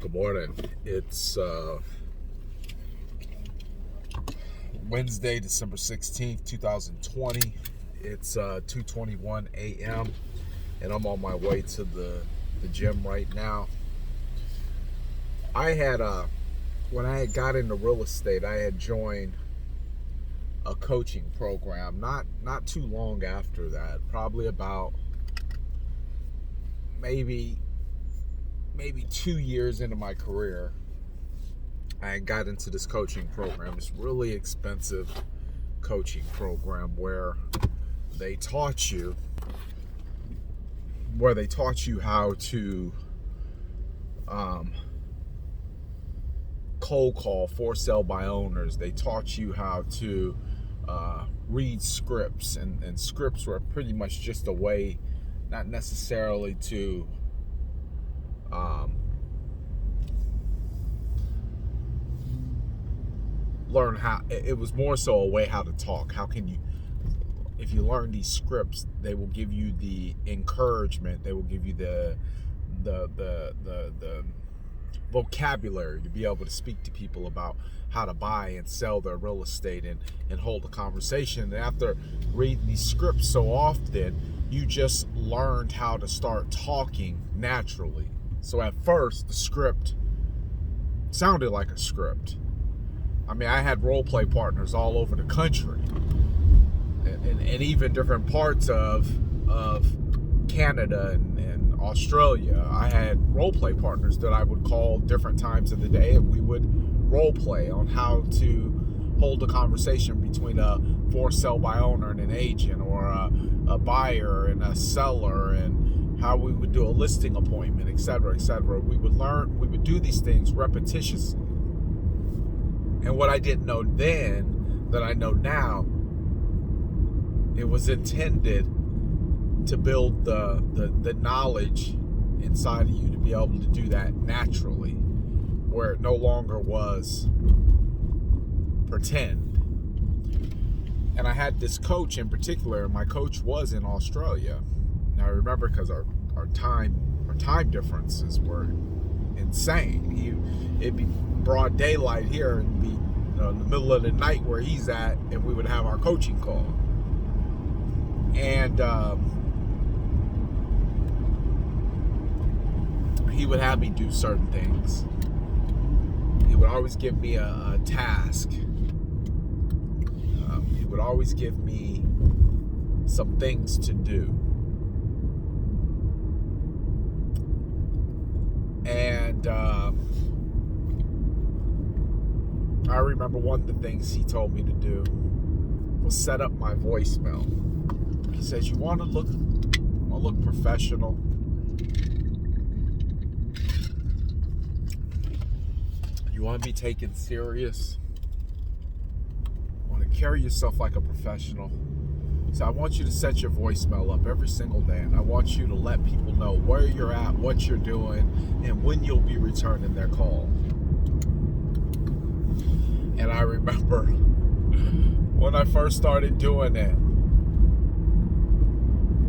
Good morning. It's Wednesday, December 16th, 2020. It's 2:21 a.m. and I'm on my way to the gym right now. I had when I had got into real estate, I had joined a coaching program not too long after that, probably about maybe 2 years into my career. I got into this coaching program. It's really expensive coaching program where they taught you how to cold call, for sale by owners. They taught you how to read scripts, and scripts were pretty much just a way, not necessarily to learn how. It was more so a way how to talk. How can you, if you learn these scripts, they will give you the encouragement, they will give you the vocabulary to be able to speak to people about how to buy and sell their real estate, and hold a conversation. And after reading these scripts so often, you just learned how to start talking naturally. So at first, the script sounded like a script. I mean, I had role play partners all over the country, and even different parts of Canada and Australia. I had role play partners that I would call different times of the day, and we would role play on how to hold a conversation between a for sale by owner and an agent, or a buyer and a seller, and how we would do a listing appointment, etc., etc. We would do these things repetitiously. And what I didn't know then that I know now, it was intended to build the knowledge inside of you to be able to do that naturally, where it no longer was pretend. And I had this coach in particular, and my coach was in Australia. Now I remember, because our time differences were insane. It'd be broad daylight here, and be in the middle of the night where he's at, and we would have our coaching call. And he would have me do certain things. He would always give me a task. He would always give me some things to do. And I remember one of the things he told me to do was set up my voicemail. He says, you want to look professional? You want to be taken serious? You want to carry yourself like a professional? So I want you to set your voicemail up every single day, and I want you to let people know where you're at, what you're doing, and when you'll be returning their call. And I remember when I first started doing it,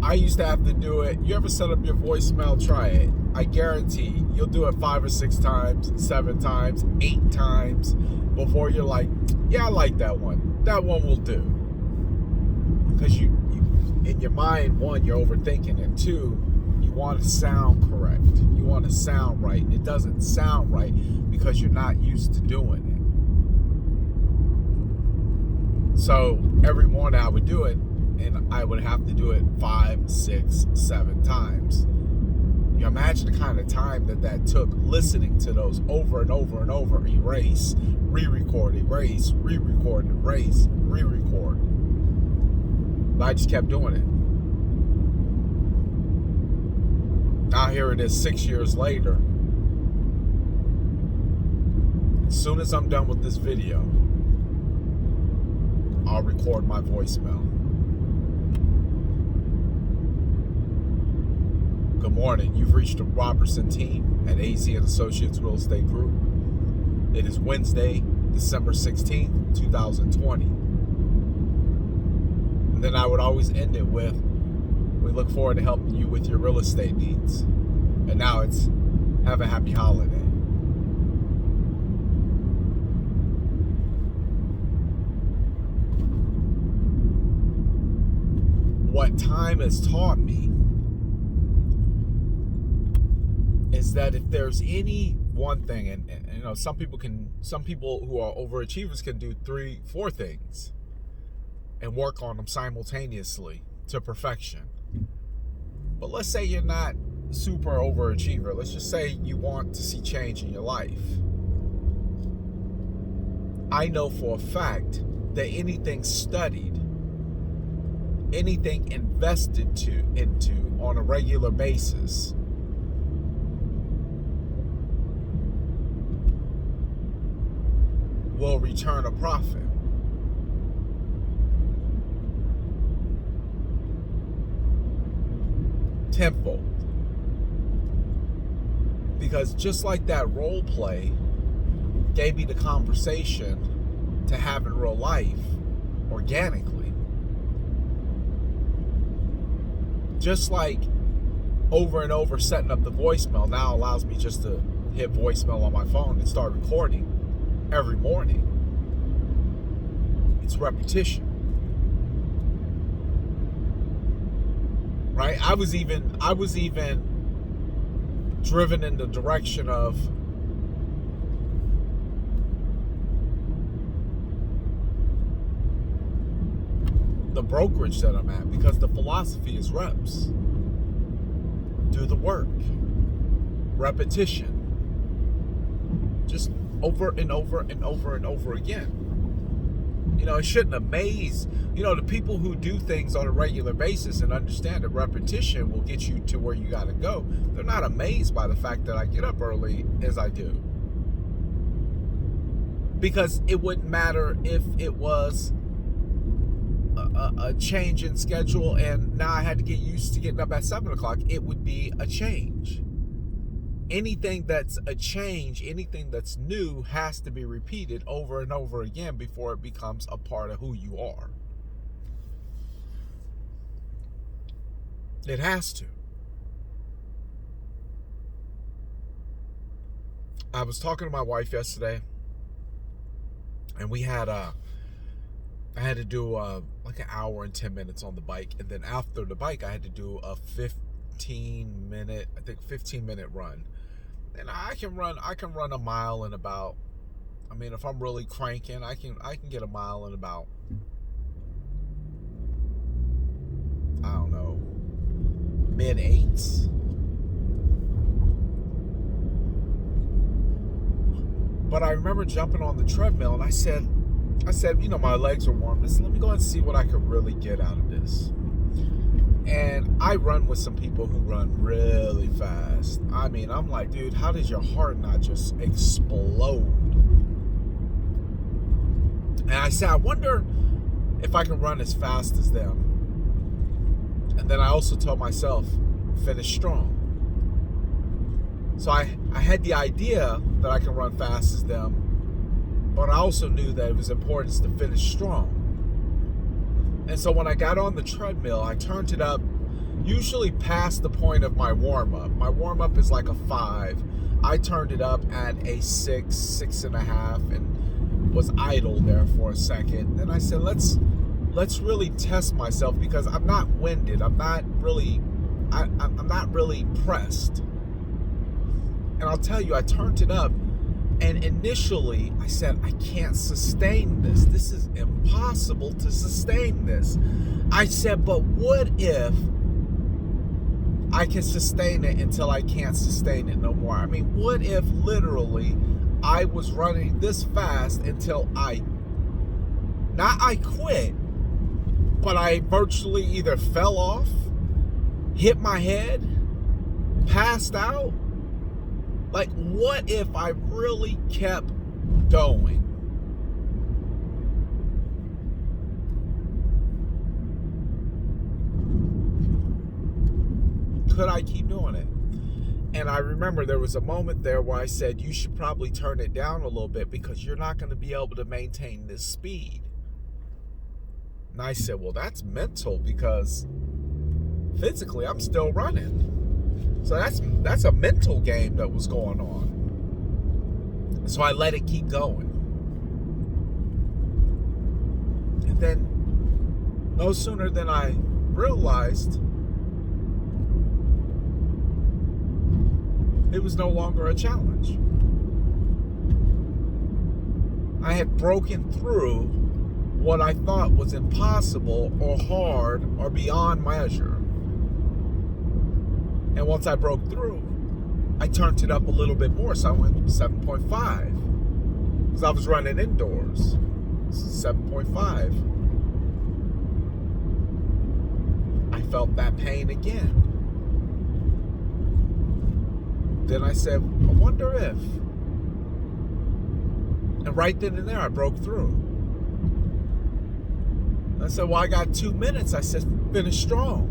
I used to have to do it. You ever set up your voicemail? Try it. I guarantee you'll do it 5 or 6 times, 7 times, 8 times before you're like, yeah, I like that one. That one will do. Because you in your mind, one, you're overthinking it. 2, you want to sound correct. You want to sound right. And it doesn't sound right because you're not used to doing it. So every morning I would do it, and I would have to do it 5, 6, 7 times. You imagine the kind of time that took, listening to those over and over and over. Erase, re-record, erase, re-record, erase, re-record. But I just kept doing it. Now here it is 6 years later. As soon as I'm done with this video, I'll record my voicemail. Good morning. You've reached the Robertson team at AZ & Associates Real Estate Group. It is Wednesday, December 16th, 2020. And then I would always end it with, we look forward to helping you with your real estate needs. And now it's, have a happy holiday. what time has taught me is that if there's any one thing, and you know, some people who are overachievers can do 3-4 things and work on them simultaneously to perfection. But let's say you're not super overachiever. Let's just say you want to see change in your life. I know for a fact that anything studied, anything invested into on a regular basis will return a profit. Tenfold. Because just like that role play gave me the conversation to have in real life organically, just like over and over setting up the voicemail now allows me just to hit voicemail on my phone and start recording every morning. It's repetition. Right? I was even driven in the direction of the brokerage that I'm at, because the philosophy is reps. Do the work. Repetition. Just over and over and over and over again. You know, it shouldn't amaze, you know, the people who do things on a regular basis and understand that repetition will get you to where you got to go. They're not amazed by the fact that I get up early as I do. Because it wouldn't matter if it was a change in schedule and now I had to get used to getting up at 7 o'clock. It would be a change. Anything that's a change, anything that's new has to be repeated over and over again before it becomes a part of who you are. It has to. I was talking to my wife yesterday, and we had I had to do like an hour and 10 minutes on the bike, and then after the bike I had to do a 15 minute run. And I can run a mile in about, I mean, if I'm really cranking, I can get a mile in about, I don't know, mid-8s. But I remember jumping on the treadmill and I said, you know, my legs are warm. Let me go and see what I could really get out of this. And I run with some people who run really fast. I mean, I'm like, dude, how does your heart not just explode? And I said, I wonder if I can run as fast as them. And then I also told myself, finish strong. So I had the idea that I can run fast as them, but I also knew that it was important to finish strong. And so when I got on the treadmill, I turned it up, usually past the point of my warm-up. My warm-up is like a 5. I turned it up at a 6, 6.5, and was idle there for a second. Then I said, let's really test myself, because I'm not winded. I'm not really pressed. And I'll tell you, I turned it up, and initially I said, I can't sustain this. This is impossible to sustain this. I said, but what if I can sustain it until I can't sustain it no more? I mean, what if literally I was running this fast until I quit, but I virtually either fell off, hit my head, passed out? Like, what if I really kept going? Could I keep doing it? And I remember there was a moment there where I said, you should probably turn it down a little bit, because you're not going to be able to maintain this speed. And I said, well, that's mental, because physically I'm still running. So that's a mental game that was going on. So I let it keep going. And then no sooner than I realized it was no longer a challenge. I had broken through what I thought was impossible or hard or beyond measure. And once I broke through, I turned it up a little bit more. So I went 7.5 because I was running indoors. 7.5. I felt that pain again. Then I said, I wonder if. And right then and there, I broke through. I said, well, I got 2 minutes. I said, finish strong.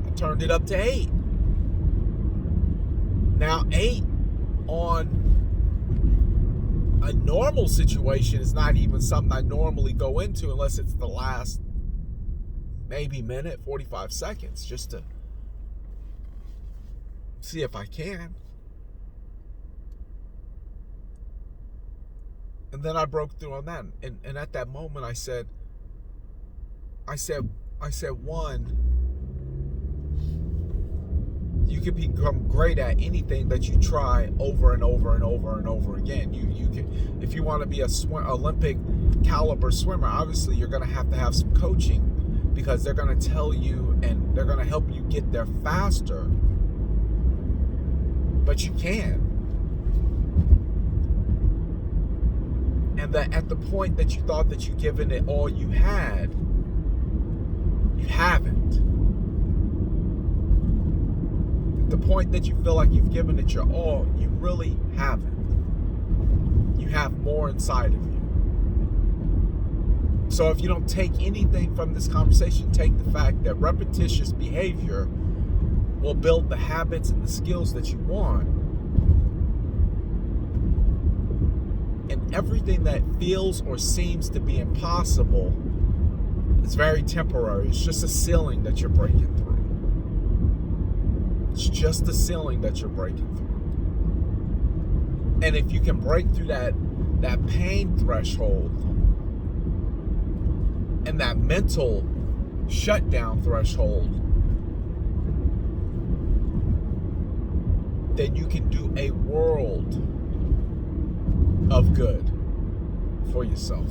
I turned it up to 8. Now, 8 on a normal situation is not even something I normally go into unless it's the last maybe minute, 45 seconds, just to see if I can. And then I broke through on that. And at that moment I said, one, you can become great at anything that you try over and over and over and over again. You can, if you want to be a Olympic caliber swimmer, obviously you're going to have some coaching, because they're going to tell you and they're going to help you get there faster. But you can. And that at the point that you thought that you'd given it all you had, you haven't. At the point that you feel like you've given it your all, you really haven't. You have more inside of you. So if you don't take anything from this conversation, take the fact that repetitious behavior will build the habits and the skills that you want. And everything that feels or seems to be impossible is very temporary. It's just a ceiling that you're breaking through. It's just a ceiling that you're breaking through. And if you can break through that pain threshold and that mental shutdown threshold, then you can do a world of good for yourself.